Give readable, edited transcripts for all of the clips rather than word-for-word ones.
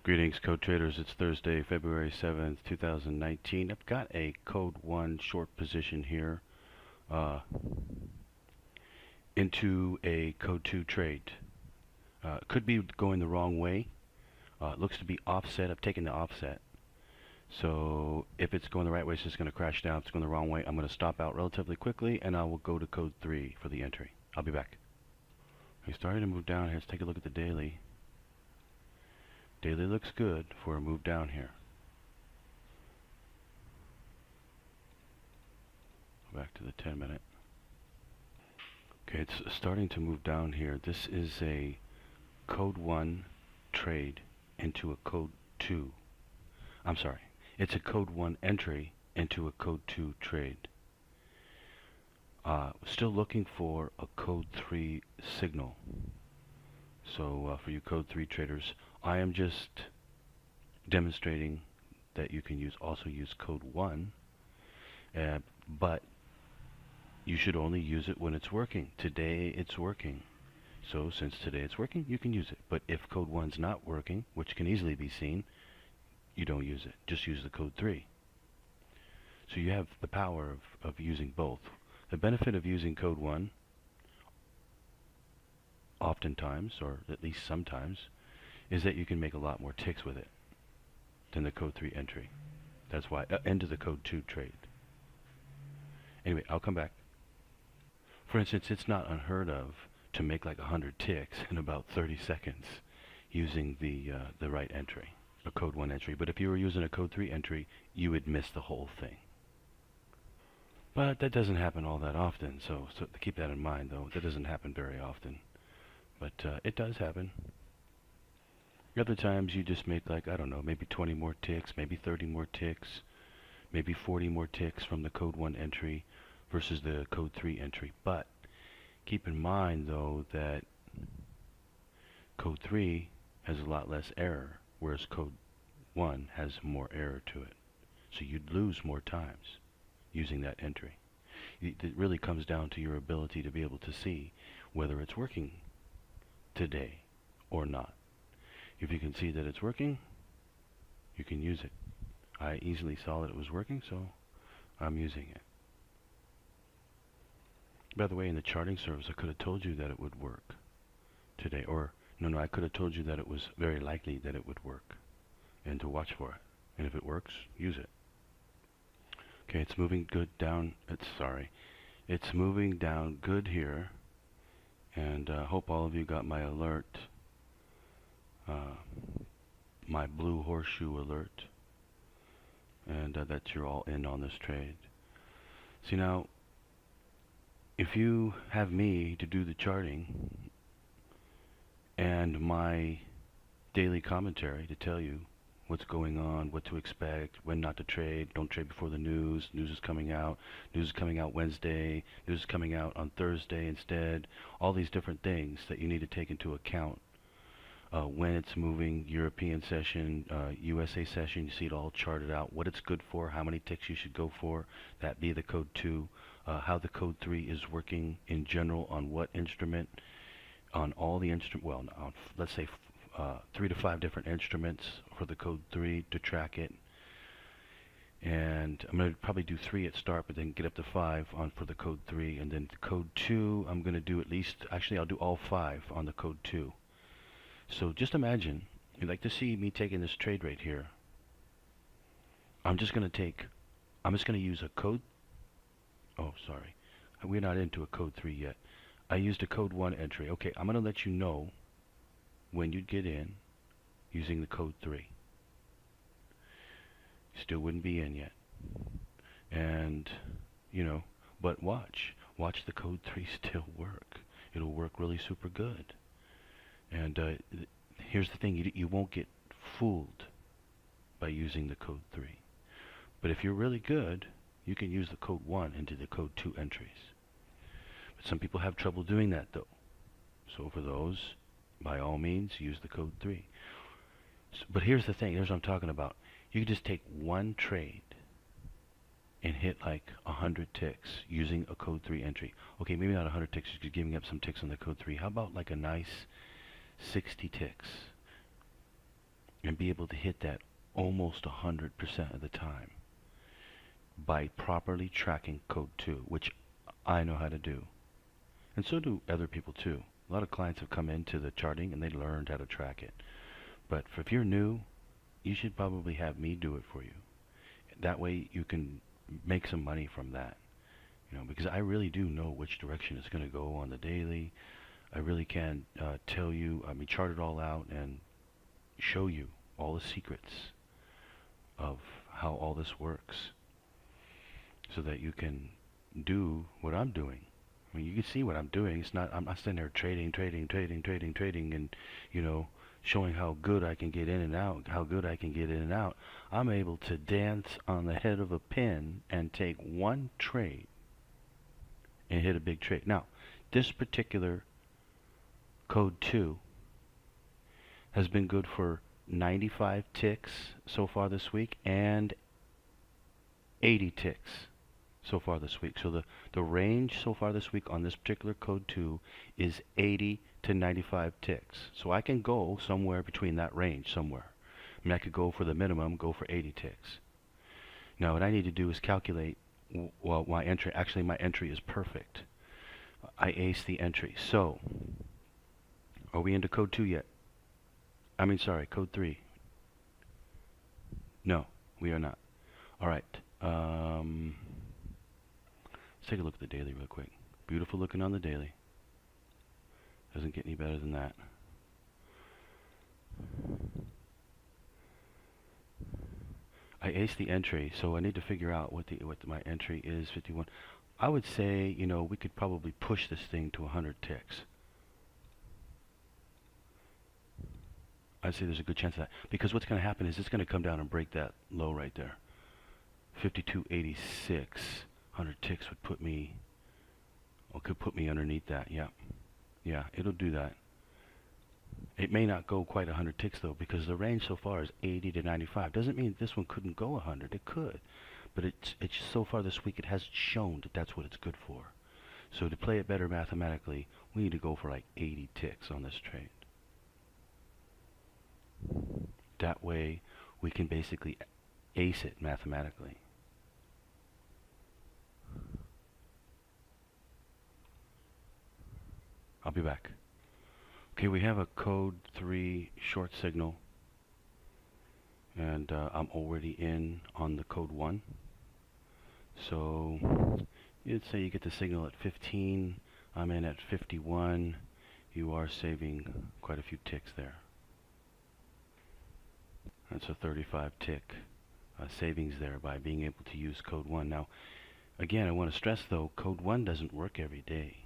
Greetings, code traders. It's Thursday, February 7th, 2019. I've got a code 1 short position here uh, into a code 2 trade. Could be going the wrong way. It looks to be offset. I've taken the offset. So if it's going the right way, it's just going to crash down. If it's going the wrong way, I'm going to stop out relatively quickly, and I will go to code 3 for the entry. I'll be back. We started to move down here. Let's take a look at the daily. Daily looks good for a move down here. Go back to the 10-minute. Okay, it's starting to move down here. This is a code 1 trade into a code 2. I'm sorry. It's a code 1 entry into a code 2 trade. Still looking for a code 3 signal. So for you code 3 traders, I am just demonstrating that you can also use code 1, but you should only use it when it's working. Today it's working. So since today it's working, you can use it. But if code 1's not working, which can easily be seen, you don't use it. Just use the code 3. So you have the power of using both. The benefit of using code 1, oftentimes, or at least sometimes, is that you can make a lot more ticks with it than the code 3 entry. That's why, into the code 2 trade. Anyway, I'll come back. For instance, it's not unheard of to make like 100 ticks in about 30 seconds using the right entry, a code 1 entry. But if you were using a code 3 entry, you would miss the whole thing. But that doesn't happen all that often, so keep that in mind, though. That doesn't happen very often. But it does happen. Other times you just make like, I don't know, maybe 20 more ticks, maybe 30 more ticks, maybe 40 more ticks from the code 1 entry versus the code 3 entry. But keep in mind, though, that code 3 has a lot less error, whereas code 1 has more error to it. So you'd lose more times using that entry. It really comes down to your ability to be able to see whether it's working today or not. If you can see that it's working, you can use it. I easily saw that it was working, so I'm using it. By the way, in the charting service, I could have told you that it would work today. Or, no, I could have told you that it was very likely that it would work and to watch for it. And if it works, use it. Okay, it's moving good down. It's moving down good here. And I hope all of you got my alert, my blue horseshoe alert, and that you're all in on this trade. See, now, if you have me to do the charting and my daily commentary to tell you what's going on, what to expect, when not to trade, don't trade before the news, news is coming out Wednesday, news is coming out on Thursday instead, all these different things that you need to take into account when it's moving, European session, USA session, you see it all charted out, what it's good for, how many ticks you should go for, that be the code 2, how the code 3 is working in general on what instrument, on all the instrument, let's say 3 to 5 different instruments for the code 3 to track it. And I'm going to probably do 3 at start, but then get up to 5 for the code 3. And then the code 2, I'm going to do at least, actually I'll do all 5 on the code 2. So just imagine, you'd like to see me taking this trade right here. I'm just going to use a code, we're not into a code 3 yet. I used a code 1 entry. Okay, I'm going to let you know when you'd get in using the code 3. Still wouldn't be in yet. And, but watch the code 3 still work. It'll work really super good. And here's the thing, you won't get fooled by using the code 3. But if you're really good, you can use the code 1 into the code 2 entries. But some people have trouble doing that, though. So for those, by all means, use the code 3. But here's the thing, here's what I'm talking about. You can just take one trade and hit like 100 ticks using a code 3 entry. Okay, maybe not 100 ticks, you're giving up some ticks on the code 3. How about like a nice 60 ticks and be able to hit that almost 100% of the time by properly tracking code 2, which I know how to do. And so do other people too. A lot of clients have come into the charting and they learned how to track it. But if you're new, you should probably have me do it for you. That way you can make some money from that. Because I really do know which direction it's going to go on the daily. I really can tell you, chart it all out and show you all the secrets of how all this works so that you can do what I'm doing. You can see what I'm doing. I'm not sitting there trading, and, showing how good I can get in and out, I'm able to dance on the head of a pin and take one trade and hit a big trade. Now, this particular code 2 has been good for 95 ticks so far this week and 80 ticks so far this week. So the range so far this week on this particular code 2 is 80 to 95 ticks. So I can go somewhere between that range somewhere. I could go for the minimum, go for 80 ticks. Now what I need to do is calculate, well, my entry. Actually, my entry is perfect. I aced the entry. So, are we into code 2 yet? Sorry, code 3. No, we are not. All right. Let's take a look at the daily real quick. Beautiful looking on the daily. Doesn't get any better than that. I aced the entry, so I need to figure out what my entry is. 51. I would say, we could probably push this thing to 100 ticks. I'd say there's a good chance of that. Because what's going to happen is it's going to come down and break that low right there. 52.86. 100 ticks would put me, or could put me underneath that. Yeah. Yeah, it'll do that. It may not go quite 100 ticks though, because the range so far is 80 to 95. Doesn't mean this one couldn't go 100. It could. But it's so far this week it hasn't shown that that's what it's good for. So to play it better mathematically, we need to go for like 80 ticks on this trade. That way we can basically ace it mathematically. I'll be back. Okay, we have a code 3 short signal, and I'm already in on the code 1. So you'd say you get the signal at 15, I'm in at 51. You are saving quite a few ticks there. That's a 35 tick savings there by being able to use code 1. Now, again, I want to stress though, code 1 doesn't work every day.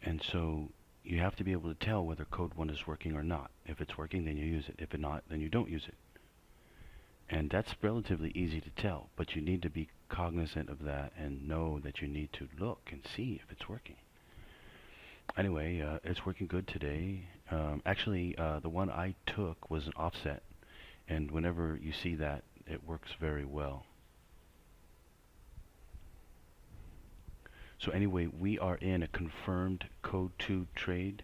And so you have to be able to tell whether code 1 is working or not. If it's working, then you use it. If it's not, then you don't use it. And that's relatively easy to tell, but you need to be cognizant of that and know that you need to look and see if it's working. Anyway, it's working good today. Actually, the one I took was an offset, and whenever you see that, it works very well. So anyway, we are in a confirmed code 2 trade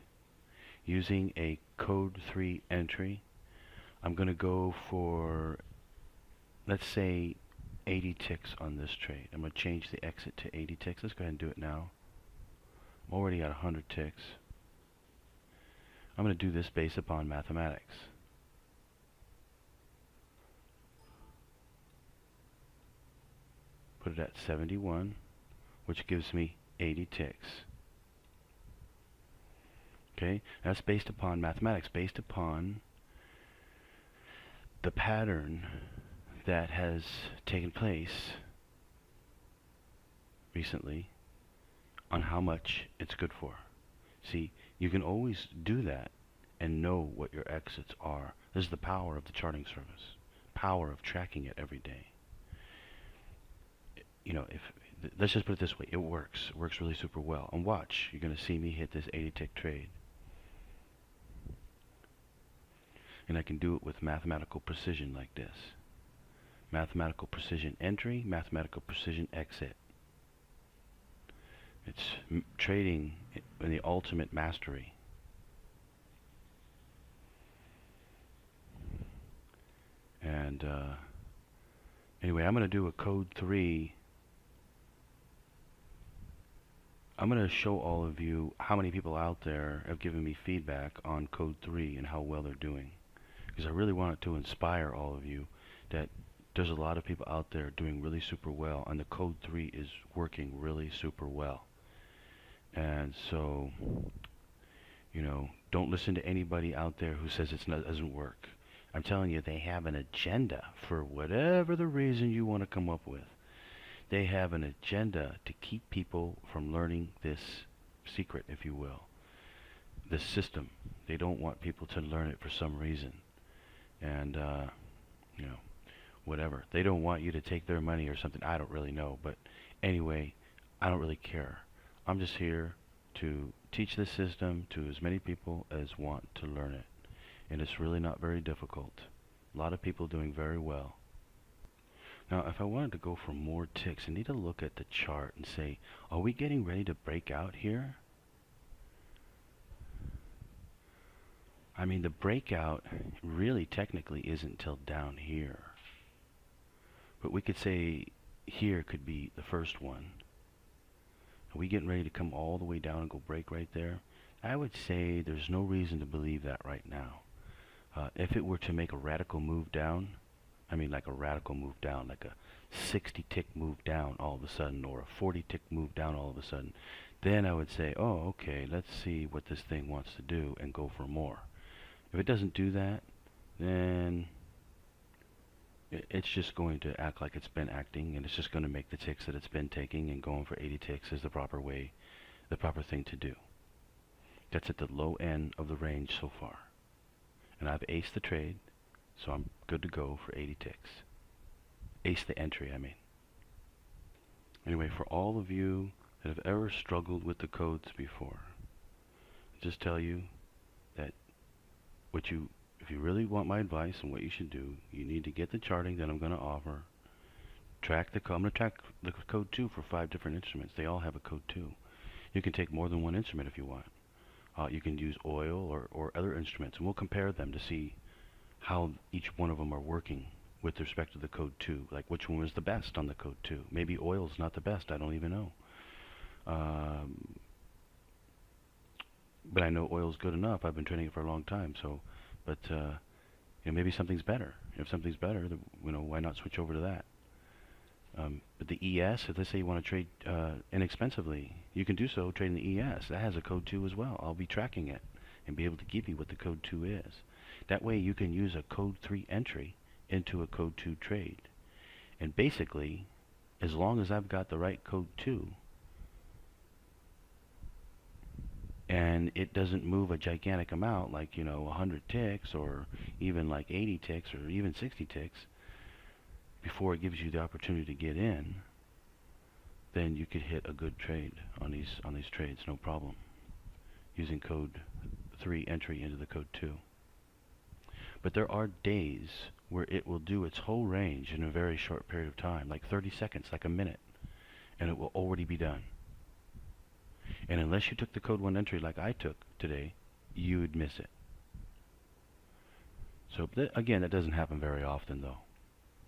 using a code 3 entry. I'm going to go for, let's say, 80 ticks on this trade. I'm going to change the exit to 80 ticks. Let's go ahead and do it now. I'm already at 100 ticks. I'm going to do this based upon mathematics. Put it at 71, which gives me 80 ticks. Okay, that's based upon mathematics, based upon the pattern that has taken place recently on how much it's good for. See, you can always do that and know what your exits are. This is the power of the charting service, power of tracking it every day. Let's just put it this way, it works really super well. And watch, you're going to see me hit this 80 tick trade. And I can do it with mathematical precision like this. Mathematical precision entry, mathematical precision exit. It's trading in the ultimate mastery. And anyway, I'm going to do a code 3. I'm going to show all of you how many people out there have given me feedback on code 3 and how well they're doing. Because I really wanted to inspire all of you that there's a lot of people out there doing really super well, and the code 3 is working really super well. And so, you know, don't listen to anybody out there who says it doesn't work. I'm telling you, they have an agenda for whatever the reason you want to come up with. They have an agenda to keep people from learning this secret, if you will, this system. They don't want people to learn it for some reason. And, you know, whatever. They don't want you to take their money or something. I don't really know. But anyway, I don't really care. I'm just here to teach this system to as many people as want to learn it. And it's really not very difficult. A lot of people doing very well. Now, if I wanted to go for more ticks, I need to look at the chart and say, are we getting ready to break out here? I mean, the breakout really technically isn't till down here. But we could say here could be the first one. Are we getting ready to come all the way down and go break right there? I would say there's no reason to believe that right now. If it were to make a radical move down, I mean like a radical move down, like a 60 tick move down all of a sudden, or a 40 tick move down all of a sudden, then I would say, oh, okay, let's see what this thing wants to do and go for more. If it doesn't do that, then it's just going to act like it's been acting, and it's just going to make the ticks that it's been taking, and going for 80 ticks is the proper way, the proper thing to do. That's at the low end of the range so far. And I've aced the trade, so I'm good to go for 80 ticks. Ace the entry, I mean. Anyway, for all of you that have ever struggled with the codes before, I'll just tell you that if you really want my advice on what you should do, you need to get the charting that I'm going to offer. I'm going to track the code 2 for 5 different instruments. They all have a code 2. You can take more than one instrument if you want. You can use oil or other instruments, and we'll compare them to see how each one of them are working with respect to the code 2. Like which one was the best on the code 2. Maybe oil's not the best, I don't even know. But I know oil's good enough. I've been training it for a long time, so, but you know, maybe something's better. If something's better, then, you know, why not switch over to that? But the ES, if let's say you want to trade inexpensively, you can do so trading the ES. That has a code 2 as well. I'll be tracking it and be able to give you what the code 2 is. That way you can use a code 3 entry into a code 2 trade. And basically, as long as I've got the right code 2, and it doesn't move a gigantic amount like, you know, 100 ticks or even like 80 ticks or even 60 ticks before it gives you the opportunity to get in, then you could hit a good trade on these trades, no problem, using code 3 entry into the code 2. But there are days where it will do its whole range in a very short period of time, like 30 seconds, like a minute, and it will already be done. And unless you took the code 1 entry like I took today, you would miss it. So again, that doesn't happen very often though.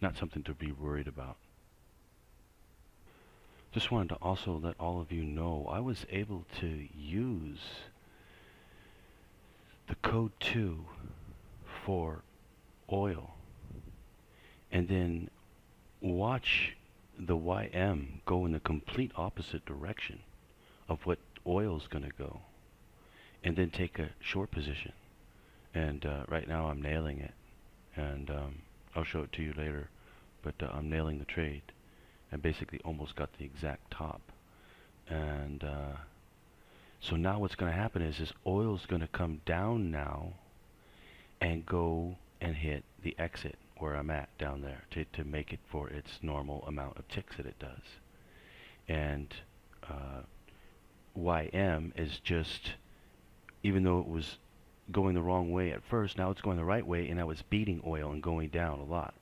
Not something to be worried about. Just wanted to also let all of you know I was able to use the code 2 for oil and then watch the YM go in the complete opposite direction of what oil's going to go, and then take a short position. And right now I'm nailing it, and I'll show it to you later, but I'm nailing the trade and basically almost got the exact top. And so now what's going to happen is oil's going to come down now and go and hit the exit where I'm at down there to make it for its normal amount of ticks that it does. And YM is just, even though it was going the wrong way at first, now it's going the right way, and now it's beating oil and going down a lot.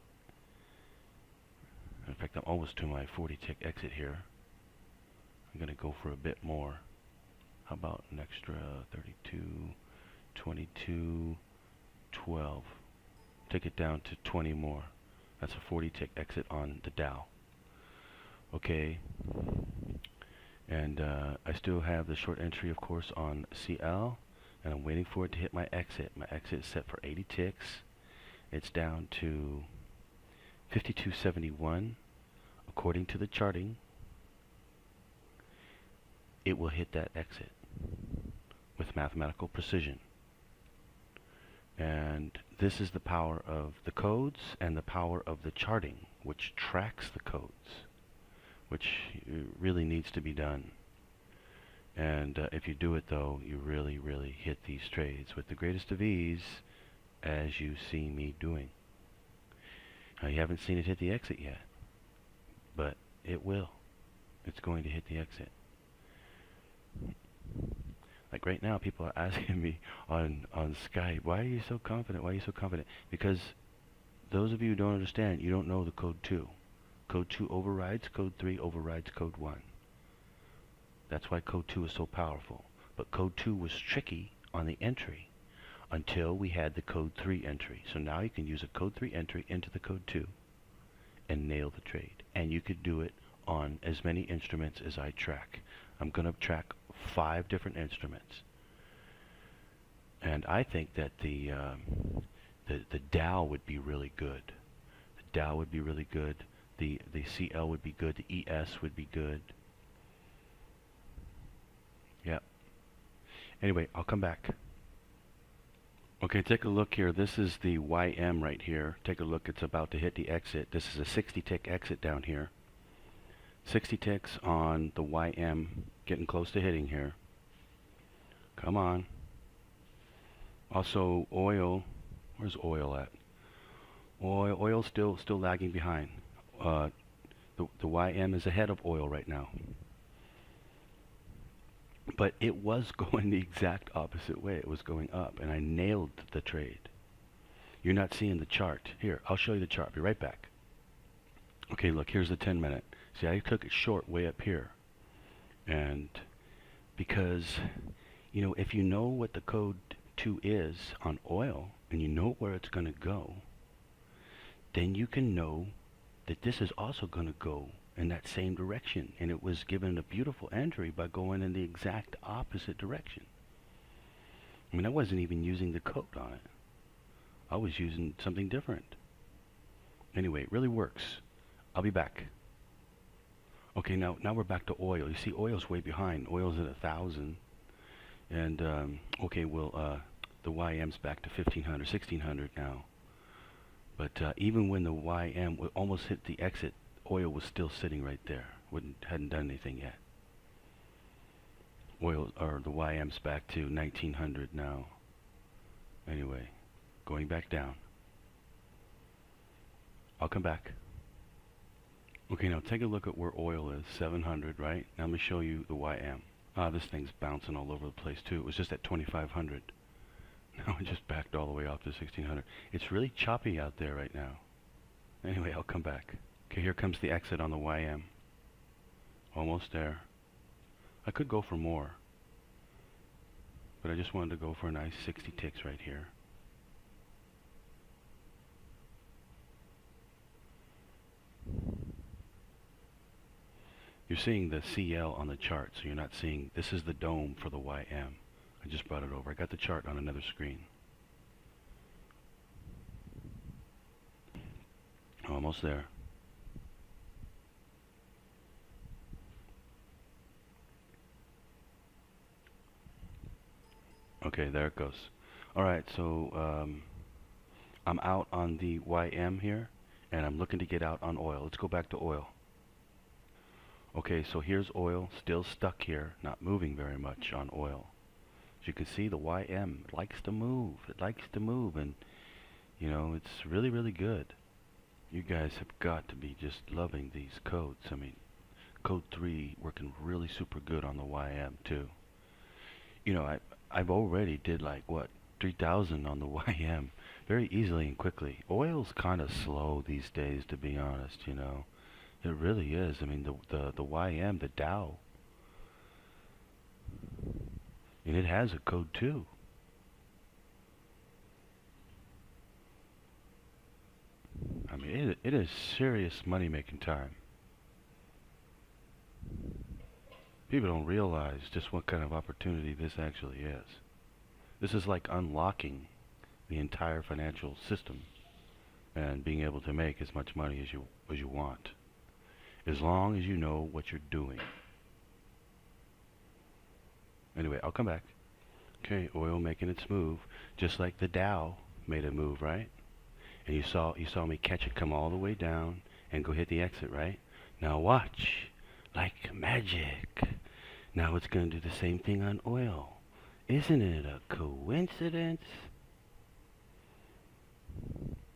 In fact, I'm almost to my 40 tick exit here. I'm going to go for a bit more. How about an extra 32, 22, 12. Take it down to 20 more. That's a 40 tick exit on the Dow. Okay, and I still have the short entry, of course, on CL, and I'm waiting for it to hit my exit. My exit is set for 80 ticks. It's down to 52.71. According to the charting, it will hit that exit with mathematical precision. And this is the power of the codes and the power of the charting, which tracks the codes, which really needs to be done. And if you do it, though, you really, really hit these trades with the greatest of ease, as you see me doing. Now, you haven't seen it hit the exit yet, but it will. It's going to hit the exit. Like right now, people are asking me on Skype, why are you so confident? Why are you so confident? Because those of you who don't understand, you don't know the code 2. Code 2 overrides code 3, overrides code 1. That's why code 2 is so powerful. But code 2 was tricky on the entry until we had the code 3 entry. So now you can use a code 3 entry into the code 2 and nail the trade. And you could do it on as many instruments as I track. I'm going to track 5 different instruments. And I think that the Dow would be really good. The Dow would be really good. The CL would be good. The ES would be good. Yep. Anyway, I'll come back. Okay, take a look here. This is the YM right here. Take a look. It's about to hit the exit. This is a 60 tick exit down here. 60 ticks on the YM, getting close to hitting here. Come on. Also, oil. Where's oil at? Oil's still lagging behind. The YM is ahead of oil right now. But it was going the exact opposite way. It was going up, and I nailed the trade. You're not seeing the chart. Here, I'll show you the chart. Be right back. Okay, look, here's the 10-minute. See, I took it short way up here. And because, you know, if you know what the code 2 is on oil, and you know where it's going to go, then you can know that this is also going to go in that same direction. And it was given a beautiful entry by going in the exact opposite direction. I mean, I wasn't even using the code on it. I was using something different. Anyway, it really works. I'll be back. Okay, now we're back to oil. You see, oil's way behind. Oil's at 1,000. And, okay, well, the YM's back to 1,500, 1,600 now. But even when the YM almost hit the exit, oil was still sitting right there. Hadn't done anything yet. Oil, or the YM's back to 1,900 now. Anyway, going back down. I'll come back. Okay, now take a look at where oil is, 700, right? Now let me show you the YM. This thing's bouncing all over the place too. It was just at 2,500. Now it just backed all the way off to 1,600. It's really choppy out there right now. Anyway, I'll come back. Okay, here comes the exit on the YM. Almost there. I could go for more, but I just wanted to go for a nice 60 ticks right here. You're seeing the CL on the chart, so you're not seeing, this is the dome for the YM. I just brought it over. I got the chart on another screen. Almost there. Okay, there it goes. Alright, so I'm out on the YM here, and I'm looking to get out on oil. Let's go back to oil. Okay, so here's oil, still stuck here, not moving very much on oil. As you can see, the YM likes to move. It likes to move, and, you know, it's really, really good. You guys have got to be just loving these codes. I mean, code 3 working really super good on the YM, too. You know, I've already did, like, what, 3,000 on the YM very easily and quickly. Oil's kind of slow these days, to be honest, you know. It really is. I mean, the YM, the Dow, and it has a code 2. mean, it is serious money-making time. People don't realize just what kind of opportunity this actually is. This is like unlocking the entire financial system and being able to make as much money as you want, as long as you know what you're doing. Anyway, I'll come back. Okay, oil making its move, just like the Dow made a move, right? And you saw me catch it come all the way down and go hit the exit, right? Now watch, like magic. Now it's going to do the same thing on oil. Isn't it a coincidence?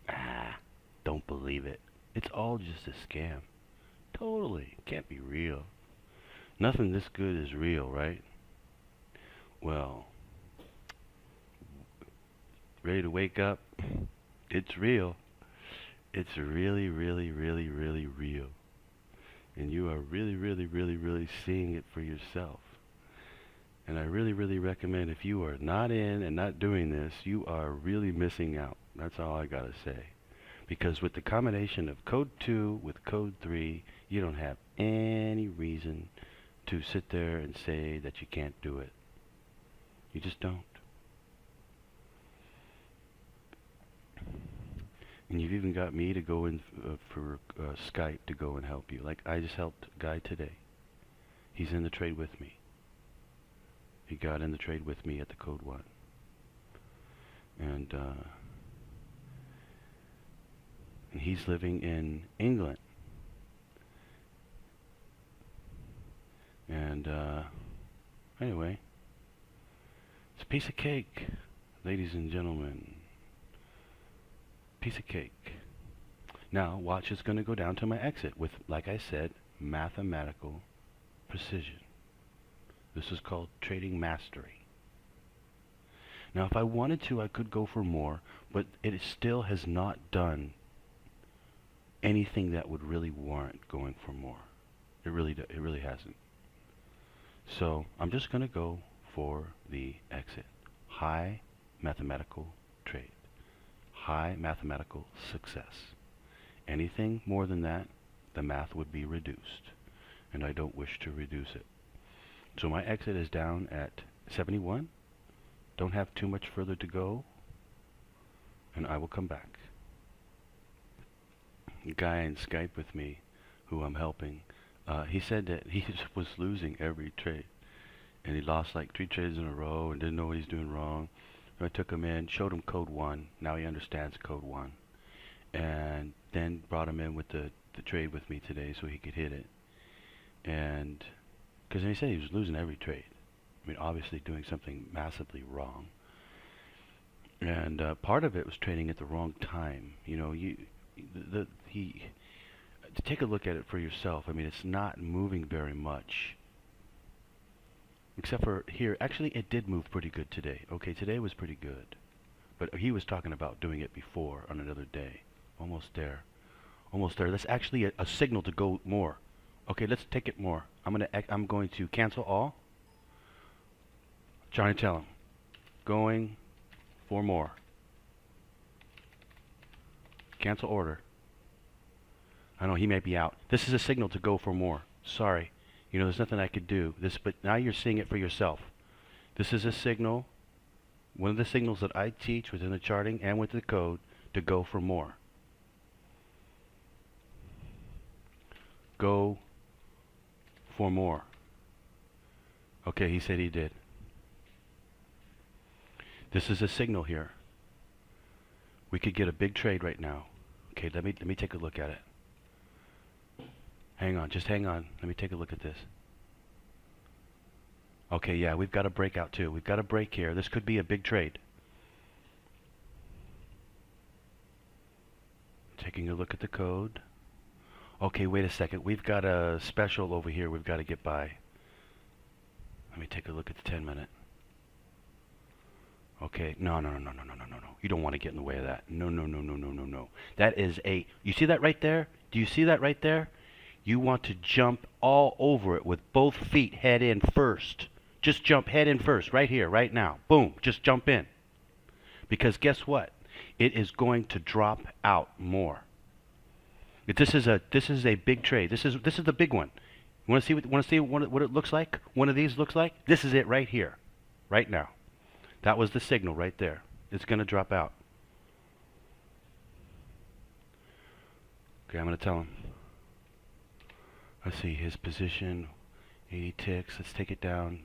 Ah, don't believe it. It's all just a scam. Totally. Can't be real. Nothing this good is real, right? Well, ready to wake up? It's real. It's really, really, really, really real. And you are really, really, really, really seeing it for yourself. And I really, really recommend, if you are not in and not doing this, you are really missing out. That's all I gotta say. Because with the combination of code 2 with code 3, you don't have any reason to sit there and say that you can't do it. You just don't. And you've even got me to go in for Skype to go and help you. Like I just helped a guy today. He's in the trade with me. He got in the trade with me at the code 1. And he's living in England. And anyway, it's a piece of cake, ladies and gentlemen. Piece of cake. Now watch, it's going to go down to my exit with, like I said, mathematical precision. This is called trading mastery. Now if I wanted to, I could go for more, but it still has not done anything that would really warrant going for more. It really hasn't. So I'm just going to go for the exit. High mathematical trade. High mathematical success. Anything more than that, the math would be reduced. And I don't wish to reduce it. So my exit is down at 71. Don't have too much further to go. And I will come back. The guy in Skype with me, who I'm helping, he said that he was losing every trade. And he lost like 3 trades in a row and didn't know what he's doing wrong. So I took him in, showed him code 1. Now he understands code 1. And then brought him in with the trade with me today so he could hit it. And because he said he was losing every trade. I mean, obviously doing something massively wrong. And part of it was trading at the wrong time. You know, to take a look at it for yourself. I mean, it's not moving very much. Except for here. Actually, it did move pretty good today. Okay, today was pretty good. But he was talking about doing it before on another day. Almost there. Almost there. That's actually a signal to go more. Okay, let's take it more. I'm going to cancel all. Johnny, tell him. Going for more. Cancel order. I know he may be out. This is a signal to go for more. Sorry. You know, there's nothing I could do. But now you're seeing it for yourself. This is a signal, one of the signals that I teach within the charting and with the code, to go for more. Go for more. Okay, he said he did. This is a signal here. We could get a big trade right now. Okay, let me take a look at it. Hang on, just hang on. Let me take a look at this. Okay, yeah, we've got a breakout too. We've got a break here. This could be a big trade. Taking a look at the code. Okay, wait a second. We've got a special over here we've got to get by. Let me take a look at the 10-minute. Okay, no. You don't want to get in the way of that. No. That is you see that right there? Do you see that right there? You want to jump all over it with both feet head in first. Just jump head in first, right here, right now. Boom, just jump in. Because guess what? It is going to drop out more. This is a big trade. This is the big one. You want to see what it looks like? One of these looks like? This is it right here, right now. That was the signal right there. It's going to drop out. Okay, I'm going to tell him. Let's see his position. 80 ticks. Let's take it down.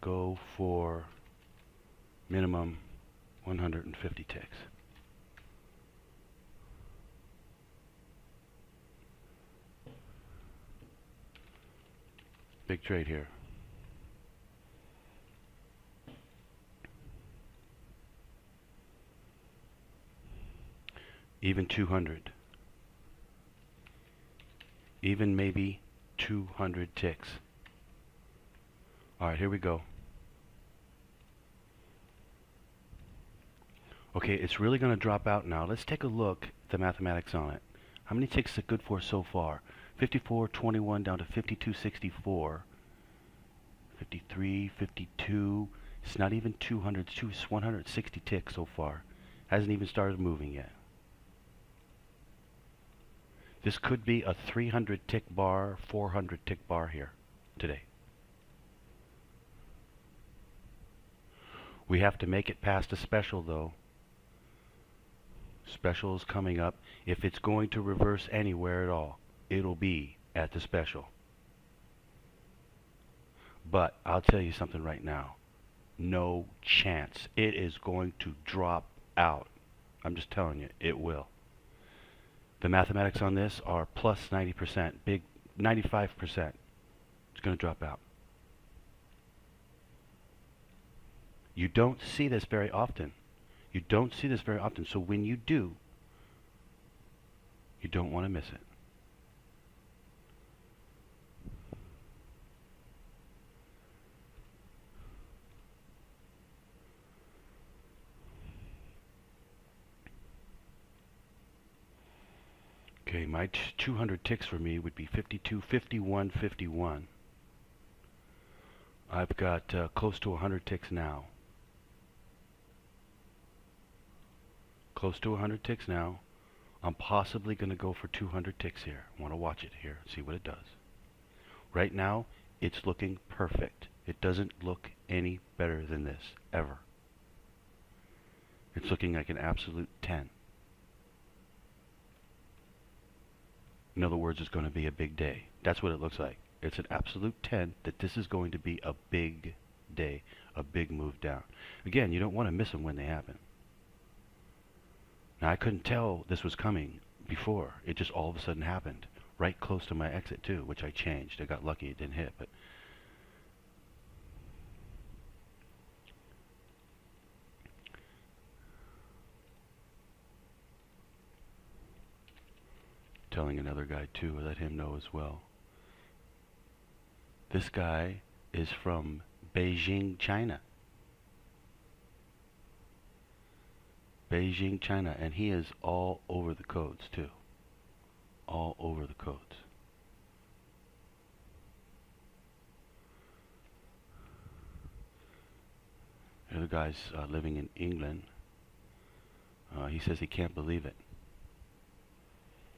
Go for minimum 150 ticks. Big trade here. Even 200. Even maybe 200 ticks. Alright, here we go. Okay, it's really going to drop out now. Let's take a look at the mathematics on it. How many ticks is it good for so far? 54.21 down to 52.64. 53, 52. It's not even 200. It's 160 ticks so far. Hasn't even started moving yet. This could be a 300 tick bar, 400 tick bar here today. We have to make it past a special though. Special is coming up. If it's going to reverse anywhere at all, it'll be at the special. But I'll tell you something right now. No chance. It is going to drop out. I'm just telling you, it will. The mathematics on this are plus 90%, big 95%. It's going to drop out. You don't see this very often. You don't see this very often. So when you do, you don't want to miss it. Okay, my 200 ticks for me would be 52, 51, 51. I've got close to 100 ticks now. Close to 100 ticks now. I'm possibly going to go for 200 ticks here. I want to watch it here, see what it does. Right now, it's looking perfect. It doesn't look any better than this, ever. It's looking like an absolute 10. In other words, it's going to be a big day. That's what it looks like. It's an absolute 10 that this is going to be a big day, a big move down. Again, you don't want to miss them when they happen. Now, I couldn't tell this was coming before. It just all of a sudden happened. Right close to my exit, too, which I changed. I got lucky it didn't hit, but... telling another guy, too, let him know as well. This guy is from Beijing, China. Beijing, China, and he is all over the codes too. All over the codes. The other guy's living in England. He says he can't believe it.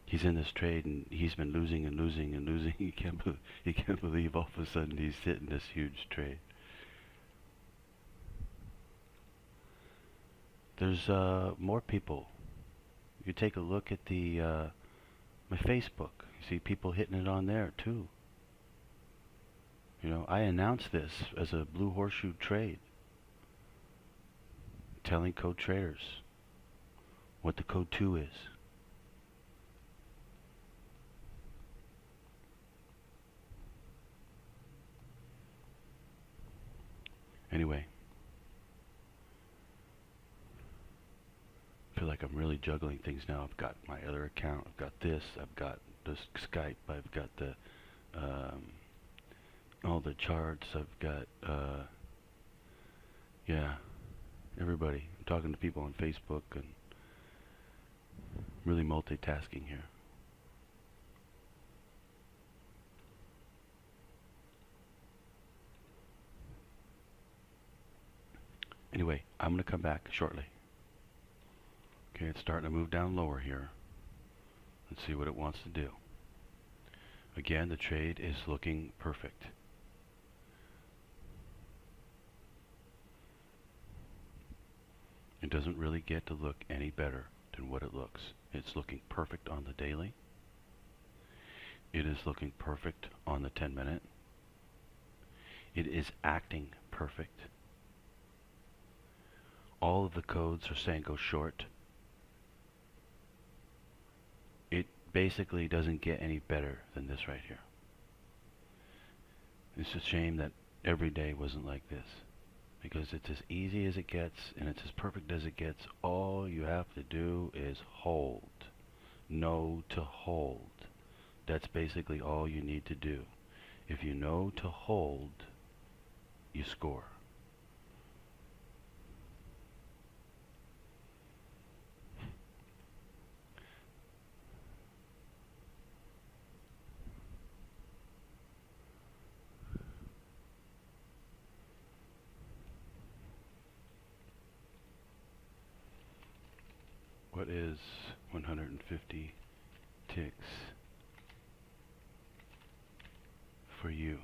He's in this trade and he's been losing and losing and losing. He can't believe all of a sudden he's hitting this huge trade. There's more people. You take a look at the my Facebook. You see people hitting it on there too. You know, I announced this as a Blue Horseshoe trade, telling code traders what the code 2 is. Anyway, I feel like I'm really juggling things now. I've got my other account, I've got this, I've got this Skype, I've got the all the charts, I've got yeah, everybody. I'm talking to people on Facebook and really multitasking here. Anyway, I'm going to come back shortly. Okay, it's starting to move down lower here. Let's see what it wants to do. Again, the trade is looking perfect. It doesn't really get to look any better than what it looks. It's looking perfect on the daily. It is looking perfect on the 10-minute. It is acting perfect. All of the codes are saying go short. It basically doesn't get any better than this right here. It's a shame that every day wasn't like this, because it's as easy as it gets and it's as perfect as it gets. All you have to do is hold. Know to hold. That's basically all you need to do. If you know to hold, you score. What is 150 ticks for you?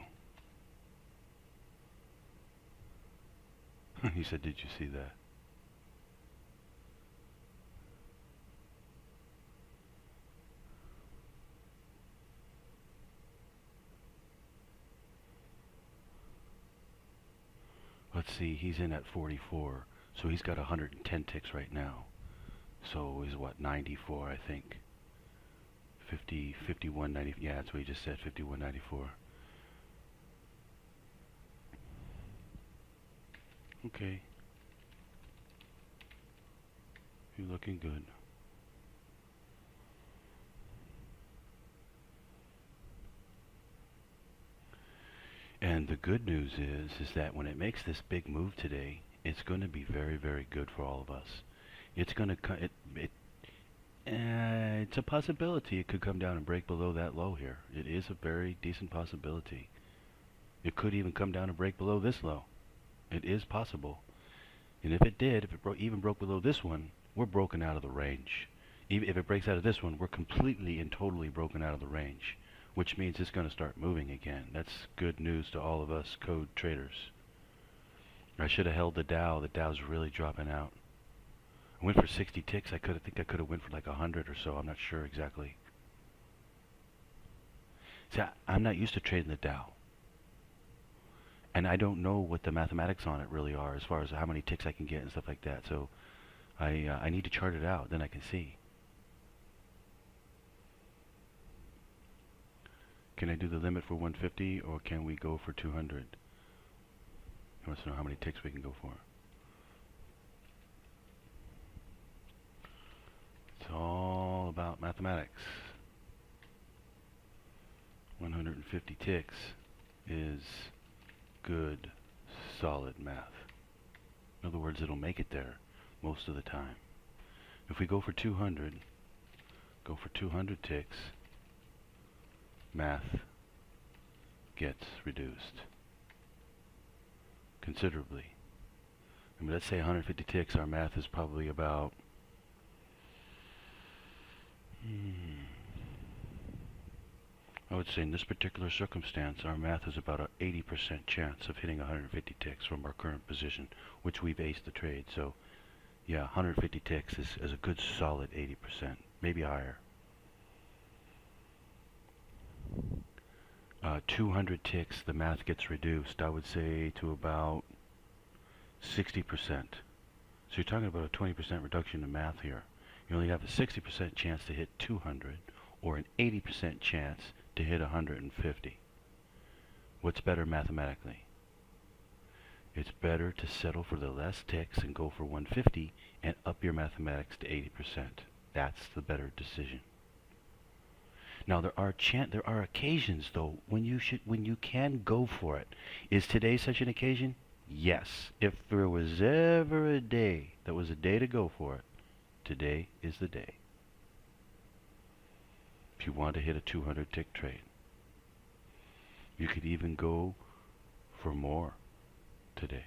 He said, did you see that? Let's see, he's in at 44, so he's got 110 ticks right now. So he's what, 94, I think. 50, 51.90. Yeah, that's what he just said, 51.94. Okay. You're looking good. And the good news is that when it makes this big move today, it's going to be very, very good for all of us. It's going to it's a possibility it could come down and break below that low here. It is a very decent possibility. It could even come down and break below this low. It is possible. And if it did, if it even broke below this one, we're broken out of the range. Even if it breaks out of this one, we're completely and totally broken out of the range, which means it's going to start moving again. That's good news to all of us code traders. I should have held the Dow. The Dow's really dropping out. I went for 60 ticks. I think I could have went for like 100 or so. I'm not sure exactly. See, I'm not used to trading the Dow. And I don't know what the mathematics on it really are as far as how many ticks I can get and stuff like that. So I need to chart it out, then I can see. Can I do the limit for 150 or can we go for 200? He wants to know how many ticks we can go for. It's all about mathematics. 150 ticks is good, solid math. In other words, it'll make it there most of the time. If we go for 200, go for 200 ticks, math gets reduced considerably. I mean, let's say 150 ticks, our math is probably about I would say in this particular circumstance, our math is about an 80% chance of hitting 150 ticks from our current position, which we've aced the trade. So, yeah, 150 ticks is a good solid 80%, maybe higher. 200 ticks, the math gets reduced, I would say, to about 60%. So you're talking about a 20% reduction in math here. You only have a 60% chance to hit 200 or an 80% chance to hit 150. What's better mathematically? It's better to settle for the less ticks and go for 150 and up your mathematics to 80%. That's the better decision. Now there are occasions though when you can go for it. Is today such an occasion? Yes. If there was ever a day that was a day to go for it, today is the day. If you want to hit a 200 tick trade, you could even go for more today.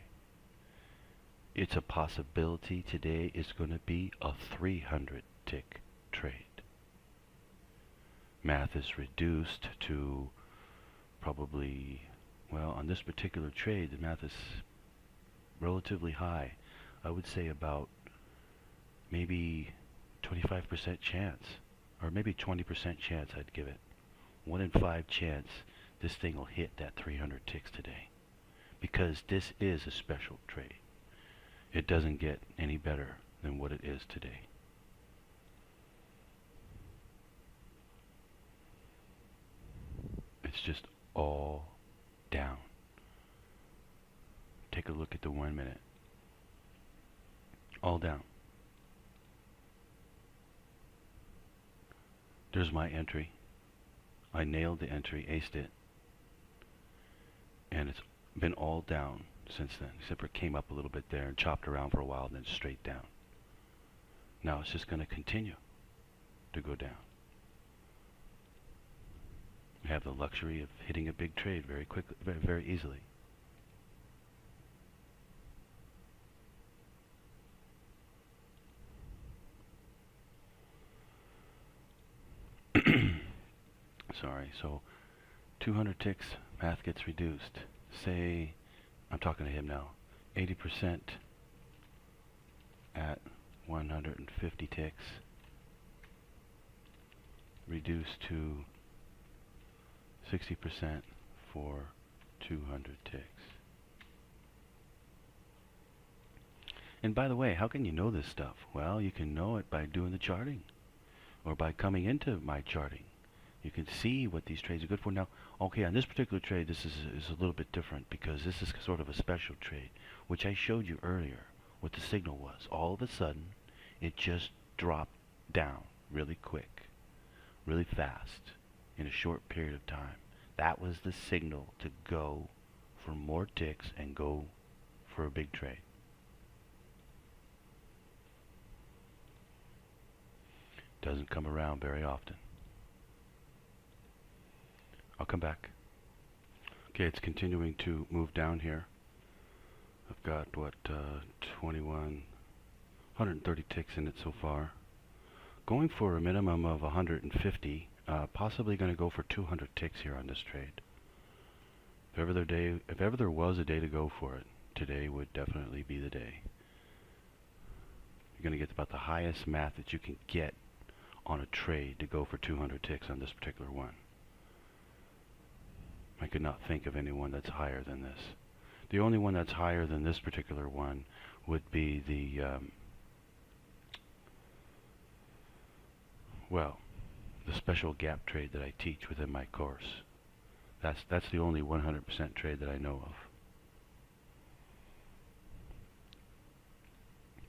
It's a possibility today is going to be a 300 tick trade. math is reduced to probably, well, on this particular trade, the math is relatively high. I would say about maybe 25% chance, or maybe 20% chance I'd give it. 1 in 5 chance this thing will hit that 300 ticks today. Because this is a special trade. It doesn't get any better than what it is today. It's just all down. Take a look at the 1 minute. All down. There's my entry. I nailed the entry, aced it. And it's been all down since then, except for it came up a little bit there and chopped around for a while, then straight down. Now it's just going to continue to go down. We have the luxury of hitting a big trade very quickly, very easily. Sorry, so 200 ticks, math gets reduced. Say, I'm talking to him now, 80% at 150 ticks, reduced to 60% for 200 ticks. And by the way, how can you know this stuff? Well, you can know it by doing the charting, or by coming into my charting. You can see what these trades are good for. Now, okay, on this particular trade, this is a little bit different because this is sort of a special trade, which I showed you earlier what the signal was. All of a sudden, it just dropped down really quick, really fast, in a short period of time. That was the signal to go for more ticks and go for a big trade. Doesn't come around very often. I'll come back. Okay, it's continuing to move down here. I've got, what, 130 ticks in it so far. Going for a minimum of 150, possibly going to go for 200 ticks here on this trade. If ever there was a day to go for it, today would definitely be the day. You're going to get about the highest math that you can get on a trade to go for 200 ticks on this particular one. I could not think of anyone that's higher than this. The only one that's higher than this particular one would be the, well, the special gap trade that I teach within my course. That's the only 100% trade that I know of.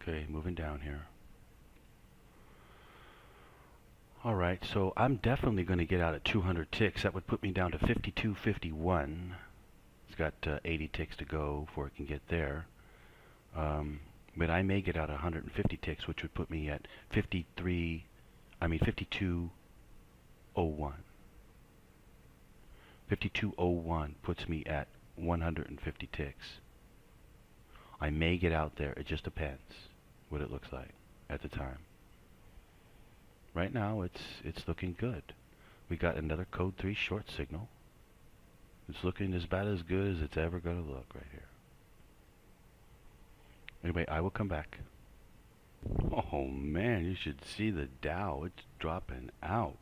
Okay, moving down here. Alright, so I'm definitely going to get out at 200 ticks. That would put me down to 52.51. It's got 80 ticks to go before it can get there. But I may get out 150 ticks, which would put me at 52.01. 52.01 puts me at 150 ticks. I may get out there. It just depends what it looks like at the time. Right now, it's looking good. We got another code 3 short signal. It's looking about as good as it's ever going to look right here. Anyway, I will come back. Oh man, you should see the Dow. It's dropping out.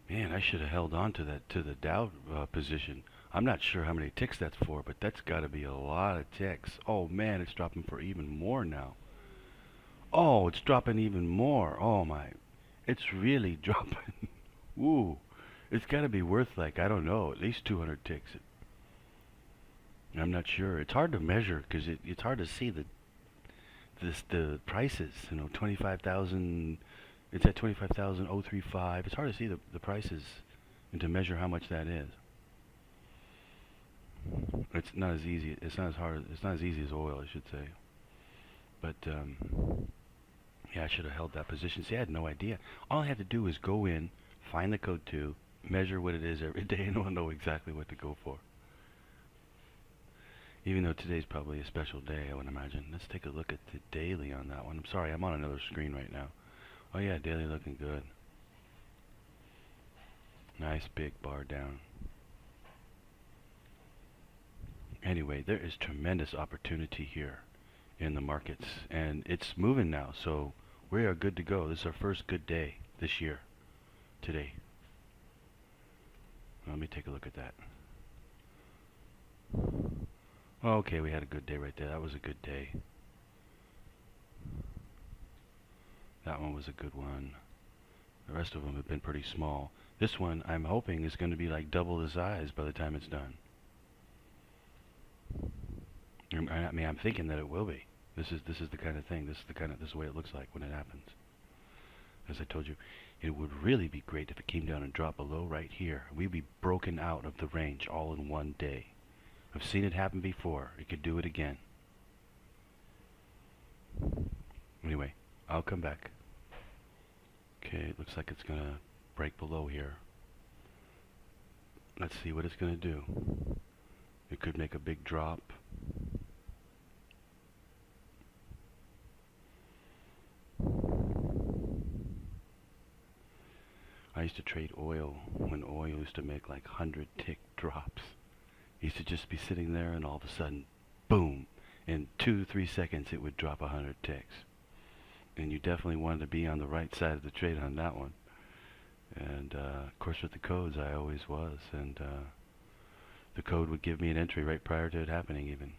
Man, I should have held on to the Dow position. I'm not sure how many ticks that's for, but that's got to be a lot of ticks. Oh man, it's dropping for even more now. Oh, it's dropping even more. Oh my, it's really dropping. Ooh, it's got to be worth, like, I don't know, at least 200 ticks. I'm not sure. It's hard to measure because it's hard to see the prices. You know, 25,000. It's at 25,035. It's hard to see the prices and to measure how much that is. It's not as easy. It's not as hard. It's not as easy as oil, I should say. But yeah, I should have held that position. See, I had no idea. All I had to do was go in, find the code 2, measure what it is every day, and I'll know exactly what to go for. Even though today's probably a special day, I would imagine. Let's take a look at the daily on that one. I'm sorry, I'm on another screen right now. Oh yeah, daily looking good. Nice big bar down. Anyway, there is tremendous opportunity here in the markets, and it's moving now, so we are good to go. This is our first good day this year, today. Let me take a look at that. Okay, we had a good day right there. That was a good day. That one was a good one. The rest of them have been pretty small. This one, I'm hoping, is going to be like double the size by the time it's done. I mean, I'm thinking that it will be. This is the kind of thing. This is the way it looks like when it happens. As I told you, it would really be great if it came down and dropped below right here. We'd be broken out of the range all in one day. I've seen it happen before. It could do it again. Anyway, I'll come back. Okay, it looks like it's gonna break below here. Let's see what it's gonna do. It could make a big drop. I used to trade oil when oil used to make like 100-tick drops. It used to just be sitting there and all of a sudden, boom, in 2-3 seconds it would drop 100 ticks. And you definitely wanted to be on the right side of the trade on that one. And of course with the codes I always was, and the code would give me an entry right prior to it happening even.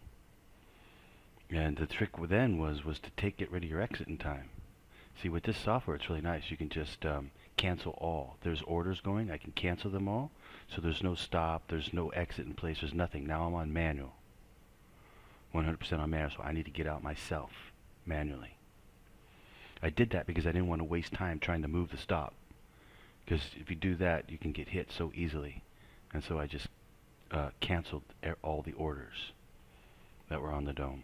And the trick then was to get rid of your exit in time. See, with this software it's really nice. You can just cancel all. There's orders going, I can cancel them all, so there's no stop, there's no exit in place, there's nothing. Now I'm on manual. 100% on manual, so I need to get out myself manually. I did that because I didn't want to waste time trying to move the stop. Because if you do that, you can get hit so easily. And so I just canceled all the orders that were on the dome.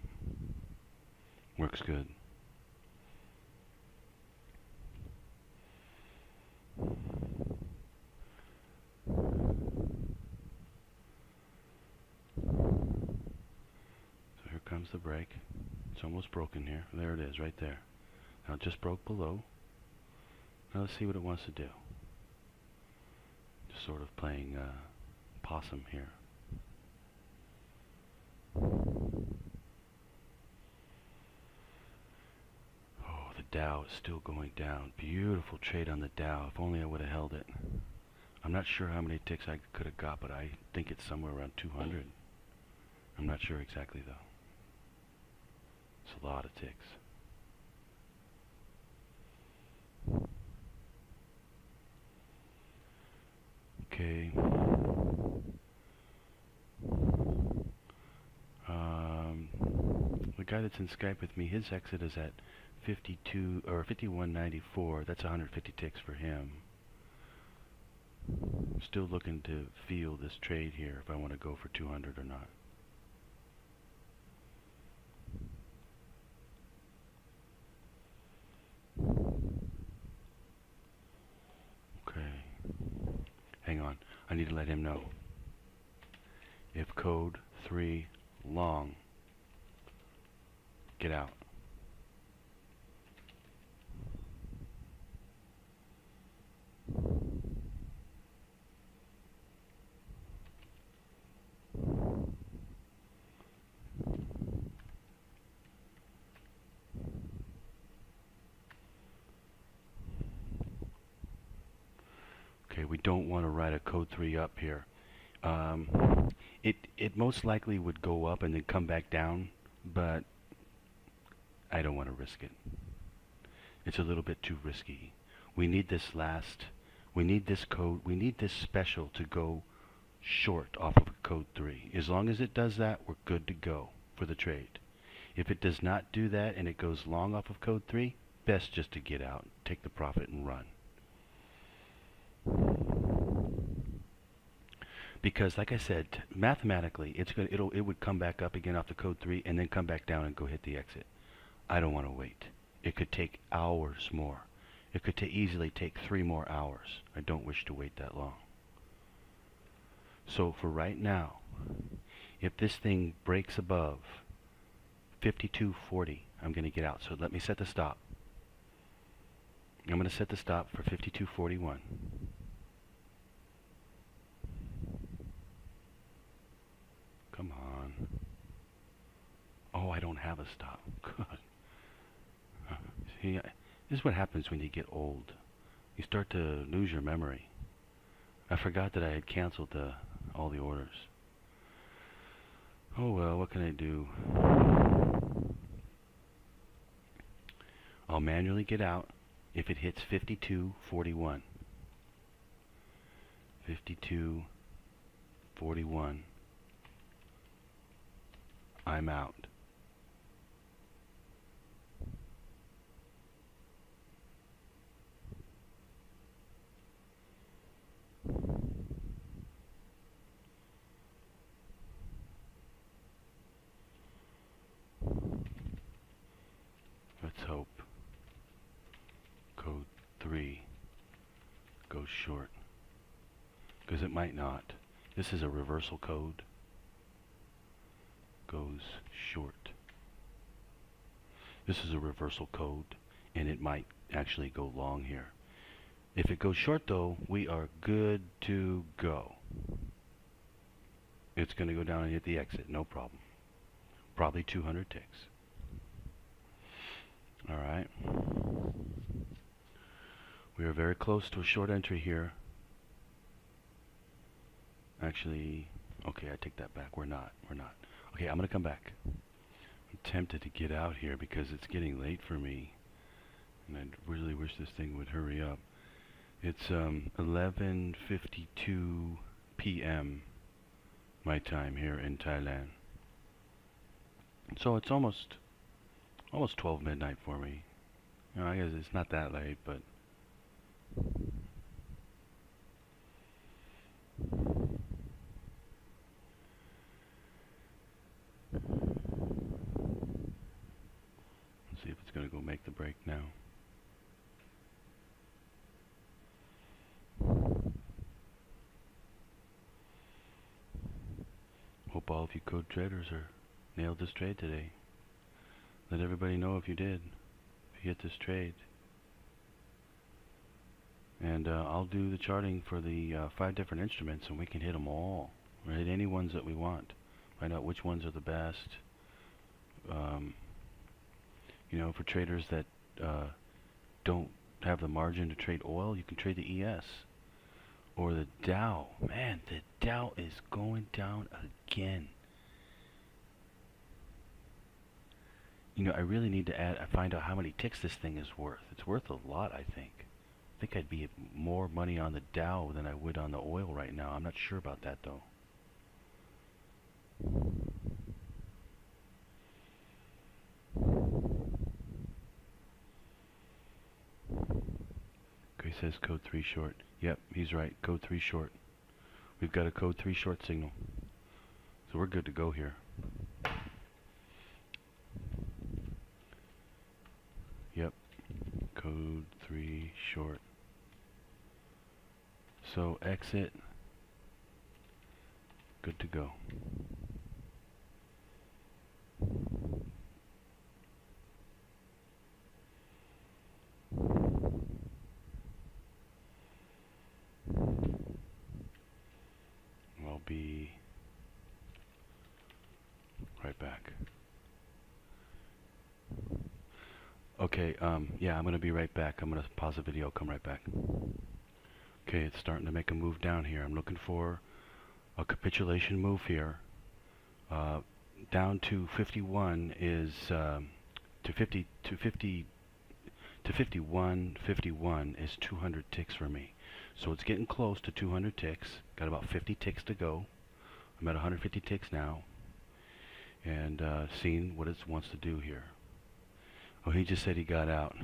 Works good. So here comes the break. It's almost broken here. There it is, right there. Now it just broke below. Now let's see what it wants to do. Just sort of playing possum here. Oh, the Dow is still going down. Beautiful trade on the Dow. If only I would have held it. I'm not sure how many ticks I could have got, but I think it's somewhere around 200. I'm not sure exactly though. It's a lot of ticks. Okay. The guy that's in Skype with me, his exit is at 52 or 51.94. That's 150 ticks for him. Still looking to feel this trade here if I want to go for 200 or not. Okay. Hang on. I need to let him know. If code 3 long, get out. Okay, we don't want to write a code 3 up here. It most likely would go up and then come back down, but I don't want to risk it. It's a little bit too risky. We need this code, we need this special to go short off of a code 3. As long as it does that, we're good to go for the trade. If it does not do that and it goes long off of code 3, best just to get out, take the profit and run. Because like I said, mathematically it would come back up again off the code 3 and then come back down and go hit the exit. I don't want to wait. It could take hours more. It could easily take 3 more hours. I don't wish to wait that long. So for right now, if this thing breaks above 52.40, I'm going to get out. So let me set the stop. I'm going to set the stop for 52.41. Come on. Oh, I don't have a stop. Good. See, this is what happens when you get old. You start to lose your memory. I forgot that I had canceled all the orders. Oh well, what can I do? I'll manually get out if it hits 52.41. 52.41. I'm out. Let's hope code 3 goes short, because it might not. This is a reversal code. Goes short. This is a reversal code, and it might actually go long here. If it goes short though, we are good to go. It's going to go down and hit the exit, no problem. Probably 200 ticks. Alright. We are very close to a short entry here. Actually, okay, I take that back. We're not. Okay, I'm going to come back. I'm tempted to get out here because it's getting late for me. And I really wish this thing would hurry up. It's 11:52 p.m. my time here in Thailand. So it's almost 12 midnight for me. You know, I guess it's not that late, but let's see if it's going to go make the break now. Hope all of you code traders are nailed this trade today. Let everybody know if you did, if you hit this trade. And I'll do the charting for the 5 different instruments, and we can hit them all. We'll hit any ones that we want. Find out which ones are the best. You know, for traders that don't have the margin to trade oil, you can trade the ES. Or the Dow. Man, the Dow is going down again. You know, I really need to find out how many ticks this thing is worth. It's worth a lot, I think. I think I'd be more money on the Dow than I would on the oil right now. I'm not sure about that, though. Okay, says code 3 short. Yep, he's right. Code 3 short. We've got a code 3 short signal. So we're good to go here. Yep. Code 3 short. So exit. Good to go. I'll be right back. Okay, yeah, I'm going to be right back. I'm going to pause the video, come right back. Okay, it's starting to make a move down here. I'm looking for a capitulation move here. Down to 51 is to 51 is 200 ticks for me. So it's getting close to 200 ticks. Got about 50 ticks to go. I'm at 150 ticks now. And seeing what it wants to do here. Oh, he just said he got out.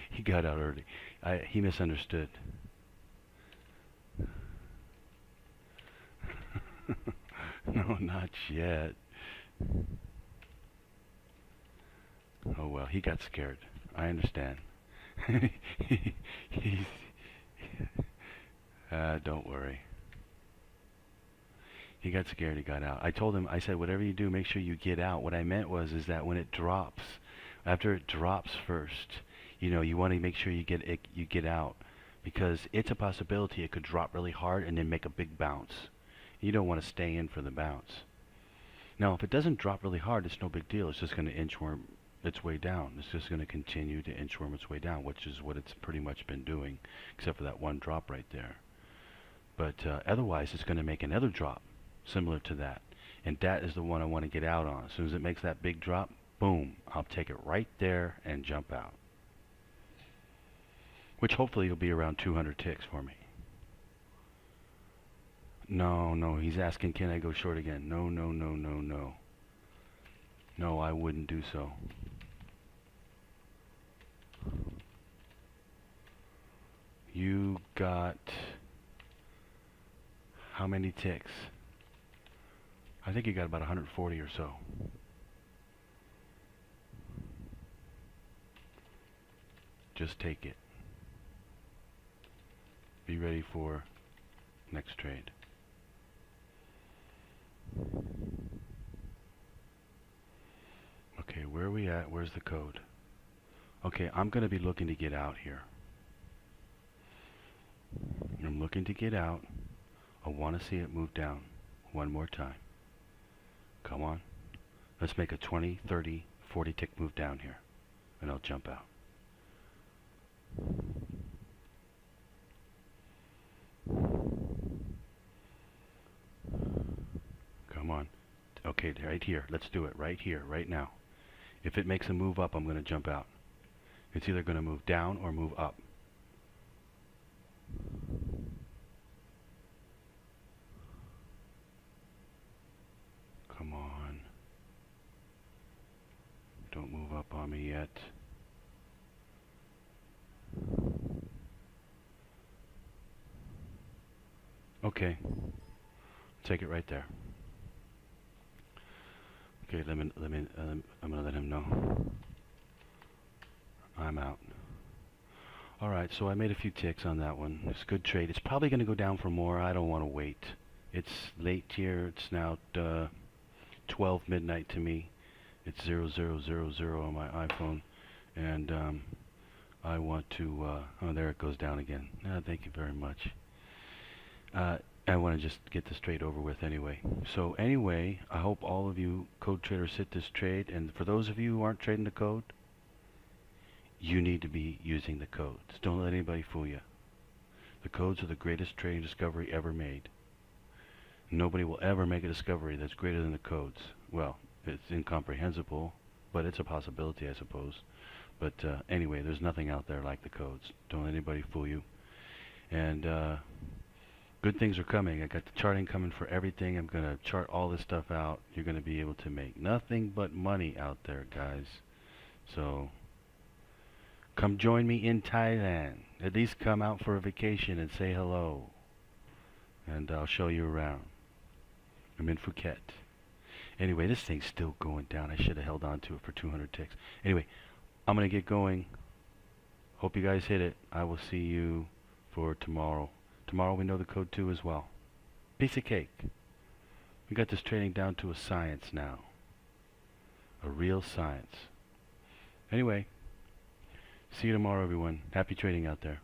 he got out early. He misunderstood. No, not yet. Oh well, he got scared. I understand. Don't worry. He got scared, he got out. I told him, I said, whatever you do, make sure you get out. What I meant is that when it drops, after it drops first, You want to make sure you get out, because it's a possibility it could drop really hard and then make a big bounce. You don't want to stay in for the bounce. Now, if it doesn't drop really hard, it's no big deal. It's just going to inchworm its way down. It's just going to continue to inchworm its way down, which is what it's pretty much been doing, except for that one drop right there. But otherwise, it's going to make another drop similar to that. And that is the one I want to get out on. As soon as it makes that big drop, boom, I'll take it right there and jump out. Which hopefully will be around 200 ticks for me. No, he's asking, can I go short again? No. No, I wouldn't do so. You got how many ticks? I think you got about 140 or so. Just take it. Be ready for next trade. Okay, where are we at? Where's the code? Okay, I'm going to be looking to get out here. I'm looking to get out. I want to see it move down one more time. Come on. Let's make a 20, 30, 40 tick move down here. And I'll jump out. Come on. Okay, right here. Let's do it right here, right now. If it makes a move up, I'm going to jump out. It's either going to move down or move up. Come on. Don't move up on me yet. Okay. Take it right there. Okay, I'm gonna let him know. I'm out. Alright, so I made a few ticks on that one. It's a good trade. It's probably gonna go down for more. I don't want to wait. It's late here. It's now 12 midnight to me. It's 0000 on my iPhone, and I want to. Oh, there it goes down again. Thank you very much. I want to just get this trade over with anyway. So anyway, I hope all of you code traders hit this trade, and for those of you who aren't trading the code, you need to be using the codes. Don't let anybody fool you. The codes are the greatest trading discovery ever made. Nobody will ever make a discovery that's greater than the codes. Well, it's incomprehensible, but it's a possibility, I suppose. But anyway, there's nothing out there like the codes. Don't let anybody fool you. And good things are coming. I got the charting coming for everything. I'm going to chart all this stuff out. You're going to be able to make nothing but money out there, guys. So come join me in Thailand. At least come out for a vacation and say hello. And I'll show you around. I'm in Phuket. Anyway, this thing's still going down. I should have held on to it for 200 ticks. Anyway, I'm going to get going. Hope you guys hit it. I will see you for tomorrow. Tomorrow we know the code 2 as well. Piece of cake. We got this trading down to a science now. A real science. Anyway, see you tomorrow, everyone. Happy trading out there.